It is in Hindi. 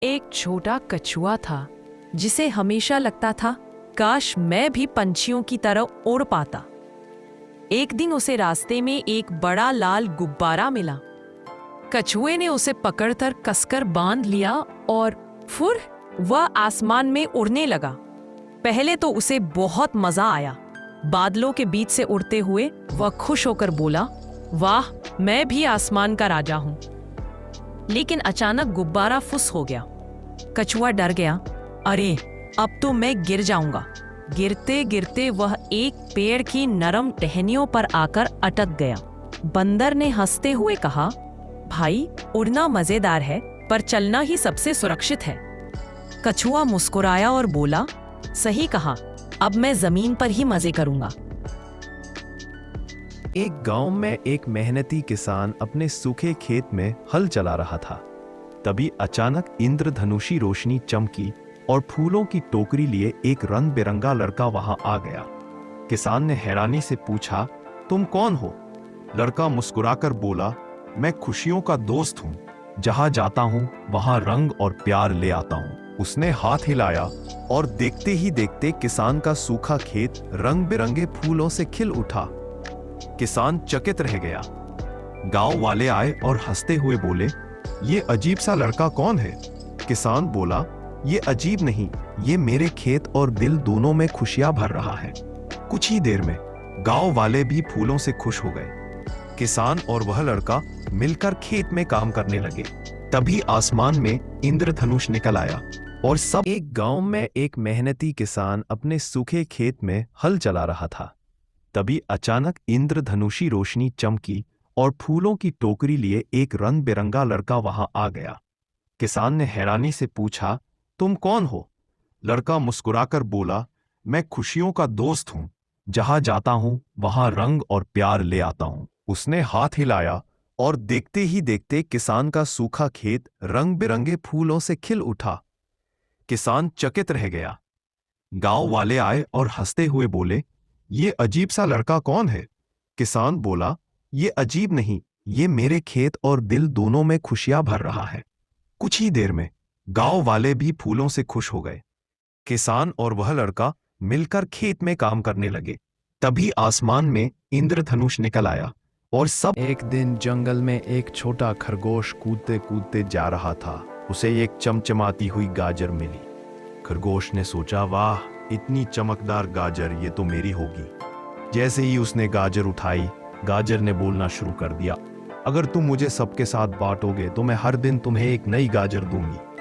एक छोटा कछुआ था जिसे हमेशा लगता था काश मैं भी पंछियों की तरह उड़ पाता। एक दिन उसे रास्ते में एक बड़ा लाल गुब्बारा मिला। कछुए ने उसे पकड़कर कसकर बांध लिया और फुर वह आसमान में उड़ने लगा। पहले तो उसे बहुत मजा आया। बादलों के बीच से उड़ते हुए वह खुश होकर बोला, वाह, मैं भी आसमान का राजा हूं। लेकिन अचानक गुब्बारा फुस हो गया। कछुआ डर गया। अरे, अब तो मैं गिर जाऊंगा। गिरते गिरते वह एक पेड़ की नरम टहनियों पर आकर अटक गया। बंदर ने हंसते हुए कहा, भाई, उड़ना मजेदार है पर चलना ही सबसे सुरक्षित है। कछुआ मुस्कुराया और बोला, सही कहा, अब मैं जमीन पर ही मजे करूंगा। एक गांव में एक मेहनती किसान अपने सूखे खेत में हल चला रहा था। तभी अचानक इंद्रधनुषी रोशनी चमकी और फूलों की टोकरी लिए एक रंग बिरंगा लड़का वहां आ गया। किसान ने हैरानी से पूछा, तुम कौन हो? लड़का मुस्कुराकर बोला, मैं खुशियों का दोस्त हूं। जहां जाता हूं वहां रंग और प्यार ले आता हूं। उसने हाथ हिलाया और देखते ही देखते किसान का सूखा खेत रंग बिरंगे फूलों से खिल उठा। किसान चकित रह गया। गांव वाले आए और हंसते हुए बोले, ये अजीब सा लड़का कौन है? किसान बोला, ये अजीब नहीं, ये मेरे खेत और दिल दोनों में खुशियां भर रहा है। कुछ ही देर में गांव वाले भी फूलों से खुश हो गए। किसान और वह लड़का मिलकर खेत में काम करने लगे। तभी आसमान में इंद्रधनुष निकल आया और सब एक गांव में एक मेहनती किसान अपने सूखे खेत में हल चला रहा था। तभी अचानक इंद्रधनुषी रोशनी चमकी और फूलों की टोकरी लिए एक रंग बिरंगा लड़का वहां आ गया। किसान ने हैरानी से पूछा, तुम कौन हो? लड़का मुस्कुराकर बोला, मैं खुशियों का दोस्त हूं। जहां जाता हूं वहां रंग और प्यार ले आता हूं। उसने हाथ हिलाया और देखते ही देखते किसान का सूखा खेत रंग बिरंगे फूलों से खिल उठा। किसान चकित रह गया। गांव वाले आए और हंसते हुए बोले, ये अजीब सा लड़का कौन है? किसान बोला, ये अजीब नहीं, ये मेरे खेत और दिल दोनों में खुशियां भर रहा है। कुछ ही देर में गांव वाले भी फूलों से खुश हो गए। किसान और वह लड़का मिलकर खेत में काम करने लगे। तभी आसमान में इंद्रधनुष निकल आया और सब एक दिन जंगल में एक छोटा खरगोश कूदते कूदते जा रहा था। उसे एक चमचमाती हुई गाजर मिली। खरगोश ने सोचा, वाह, इतनी चमकदार गाजर, ये तो मेरी होगी। जैसे ही उसने गाजर उठाई, गाजर ने बोलना शुरू कर दिया, अगर तुम मुझे सबके साथ बांटोगे तो मैं हर दिन तुम्हें एक नई गाजर दूंगी।